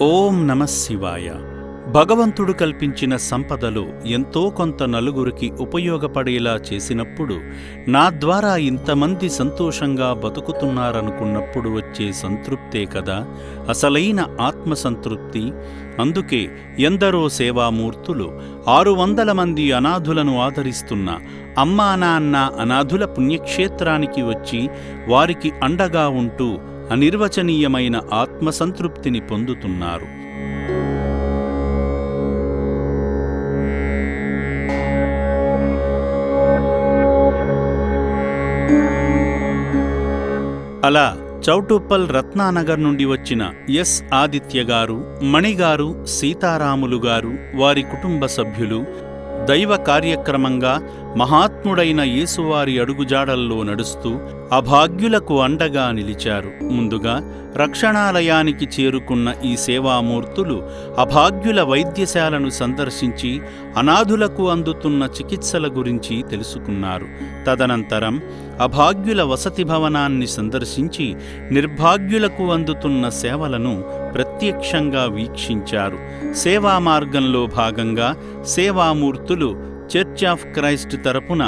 ఓం నమః శివాయ. భగవంతుడు కల్పించిన సంపదలో ఎంతో కొంత నలుగురికి ఉపయోగపడేలా చేసినప్పుడు, నా ద్వారా ఇంతమంది సంతోషంగా బతుకుతున్నారనుకున్నప్పుడు వచ్చే సంతృప్తే కదా అసలైన ఆత్మసంతృప్తి. అందుకే ఎందరో సేవామూర్తులు 600 మంది అనాథులను ఆదరిస్తున్న అమ్మా నాన్న అనాథుల పుణ్యక్షేత్రానికి వచ్చి వారికి అండగా ఉంటూ అనిర్వచనీయమైన ఆత్మసంతృప్తిని పొందుతున్నారు. అలా చౌటుప్పల్ రత్నానగర్ నుండి వచ్చిన ఎస్ ఆదిత్య గారు, మణిగారు, సీతారాములు గారు, వారి కుటుంబ సభ్యులు దైవ కార్యక్రమంగా మహాత్ముడైన యేసువారి అడుగుజాడల్లో నడుస్తూ అభాగ్యులకు అండగా నిలిచారు. ముందుగా రక్షణాలయానికి చేరుకున్న ఈ సేవామూర్తులు అభాగ్యుల వైద్యశాలను సందర్శించి అనాథులకు అందుతున్న చికిత్సల గురించి తెలుసుకున్నారు. తదనంతరం అభాగ్యుల వసతి భవనాన్ని సందర్శించి నిర్భాగ్యులకు అందుతున్న సేవలను ప్రత్యక్షంగా వీక్షించారు. సేవా మార్గంలో భాగంగా సేవామూర్తులు చర్చ్ ఆఫ్ క్రైస్ట్ తరపున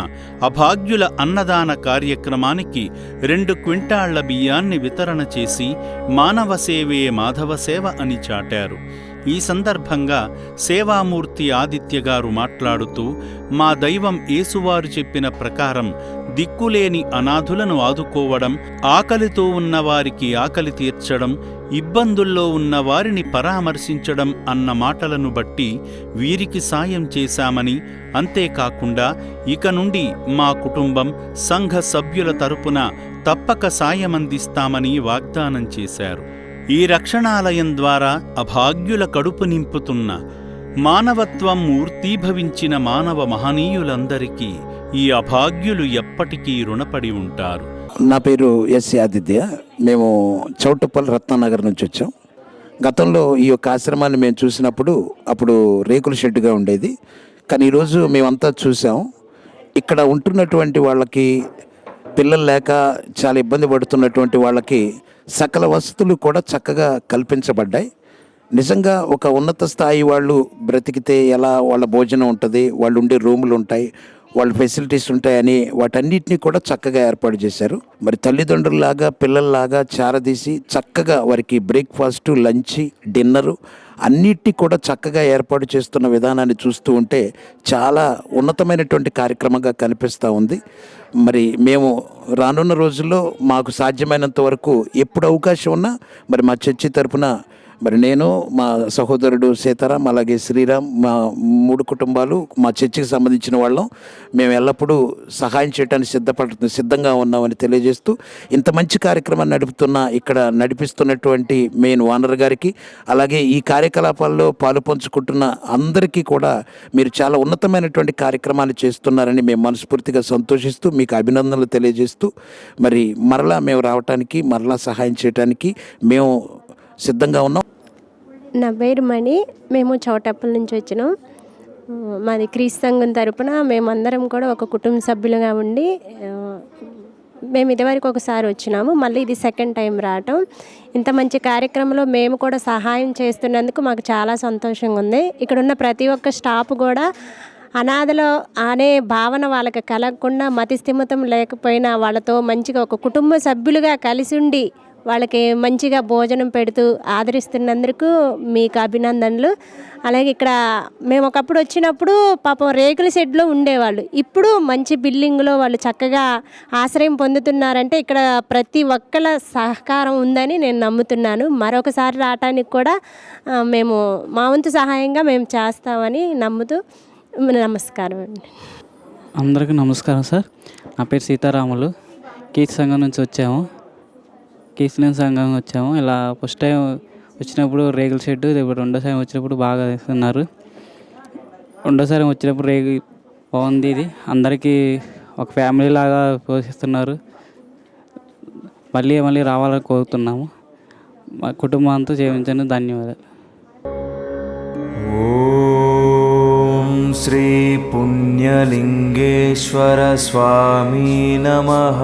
అభాగ్యుల అన్నదాన కార్యక్రమానికి 2 క్వింటాళ్ల బియ్యాన్ని వితరణ చేసి మానవ సేవే మాధవ సేవ అని చాటారు. ఈ సందర్భంగా సేవామూర్తి ఆదిత్య గారు మాట్లాడుతూ, మా దైవం యేసువారు చెప్పిన ప్రకారం దిక్కులేని అనాథులను ఆదుకోవడం, ఆకలితో ఉన్నవారికి ఆకలి తీర్చడం, ఇబ్బందుల్లో ఉన్నవారిని పరామర్శించడం అన్న మాటలను బట్టి వీరికి సాయం చేశామని, అంతేకాకుండా ఇక నుండి మా కుటుంబం సంఘ సభ్యుల తరపున తప్పక సాయమందిస్తామని వాగ్దానం చేశారు. ఈ రక్షణాలయం ద్వారా అభాగ్యుల కడుపు నింపుతున్న మానవత్వం మూర్తీభవించిన మానవ మహనీయులందరికీ ఈ అభాగ్యులు ఎప్పటికీ రుణపడి ఉంటారు. నా పేరు ఎస్ ఆదిత్య. మేము చౌటుప్పల్ రత్నానగర్ నుంచి వచ్చాం. గతంలో ఈ యొక్క ఆశ్రమాన్ని మేము చూసినప్పుడు అప్పుడు రేకుల షెడ్డుగా ఉండేది. కానీ ఈరోజు మేమంతా చూసాం. ఇక్కడ ఉంటున్నటువంటి వాళ్ళకి పిల్లలు లేక చాలా ఇబ్బంది పడుతున్నటువంటి వాళ్ళకి సకల వసతులు కూడా చక్కగా కల్పించబడ్డాయి. నిజంగా ఒక ఉన్నత స్థాయి వాళ్ళు బ్రతికితే ఎలా వాళ్ళ భోజనం ఉంటుంది, వాళ్ళు ఉండే రూములు ఉంటాయి, వాళ్ళ ఫెసిలిటీస్ ఉంటాయని వాటన్నిటినీ కూడా చక్కగా ఏర్పాటు చేశారు. మరి తల్లిదండ్రుల్లాగా పిల్లల్లాగా చారదీసి చక్కగా వారికి బ్రేక్ఫాస్టు, లంచ్, డిన్నరు అన్నిటినీ కూడా చక్కగా ఏర్పాటు చేస్తున్న విధానాన్ని చూస్తూ ఉంటే చాలా ఉన్నతమైనటువంటి కార్యక్రమంగా కనిపిస్తూ ఉంది. మరి మేము రానున్న రోజుల్లో మాకు సాధ్యమైనంత వరకు ఎప్పుడు అవకాశం ఉన్నా మరి మా చర్చి తరపున మరి నేను, మా సహోదరుడు సీతారాం, అలాగే శ్రీరామ్, మా 3 కుటుంబాలు మా చర్చికి సంబంధించిన వాళ్ళం, మేము ఎల్లప్పుడూ సహాయం చేయడానికి సిద్ధంగా ఉన్నామని తెలియజేస్తూ, ఇంత మంచి కార్యక్రమాన్ని ఇక్కడ నడిపిస్తున్నటువంటి మెయిన్ ఓనర్ గారికి, అలాగే ఈ కార్యకలాపాల్లో పాలు పంచుకుంటున్న అందరికీ కూడా మీరు చాలా ఉన్నతమైనటువంటి కార్యక్రమాలు చేస్తున్నారని మేము మనస్ఫూర్తిగా సంతోషిస్తూ మీకు అభినందనలు తెలియజేస్తూ, మరి మరలా మేము రావటానికి, మరలా సహాయం చేయడానికి మేము సిద్ధంగా ఉన్నాం. నా పేరు మణి. మేము చౌటప్పల్ నుంచి వచ్చినాం. మాది క్రీస్తు సంఘం తరపున మేమందరం కూడా ఒక కుటుంబ సభ్యులుగా ఉండి మేము ఇదివరకు ఒకసారి వచ్చినాము. మళ్ళీ ఇది సెకండ్ టైం రావటం. ఇంత మంచి కార్యక్రమంలో మేము కూడా సహాయం చేస్తున్నందుకు మాకు చాలా సంతోషంగా ఉంది. ఇక్కడ ఉన్న ప్రతి ఒక్క స్టాఫ్ కూడా అనాథలో అనే భావన వాళ్ళకి కలగకుండా, మతి స్థిమితం లేకపోయినా వాళ్ళతో మంచిగా ఒక కుటుంబ సభ్యులుగా కలిసి ఉండి వాళ్ళకి మంచిగా భోజనం పెడుతూ ఆదరిస్తున్నందుకు మీకు అభినందనలు. అలాగే ఇక్కడ మేము ఒకప్పుడు వచ్చినప్పుడు పాపం రేకుల షెడ్లో ఉండేవాళ్ళు. ఇప్పుడు మంచి బిల్డింగ్లో వాళ్ళు చక్కగా ఆశ్రయం పొందుతున్నారంటే ఇక్కడ ప్రతి ఒక్కళ్ళ సహకారం ఉందని నేను నమ్ముతున్నాను. మరొకసారి రావటానికి కూడా మేము మా వంతు సహాయంగా మేము చేస్తామని నమ్ముతూ నమస్కారం అండి. అందరికీ నమస్కారం సార్. నా పేరు సీతారాములు. కీర్తి సంఘం నుంచి వచ్చాము. ఇలా ఫస్ట్ టైం వచ్చినప్పుడు రేగుల షెడ్, ఇప్పుడు రెండోసారి వచ్చినప్పుడు బాగా ఇస్తున్నారు. రెండోసారి వచ్చినప్పుడు రేగు బాగుంది. ఇది అందరికీ ఒక ఫ్యామిలీ లాగా పోషిస్తున్నారు. మళ్ళీ రావాలని కోరుతున్నాము. మా కుటుంబం అంతా జీవించండి. ధన్యవాదాలు. ఓం శ్రీ పుణ్యలింగేశ్వర స్వామి నమః.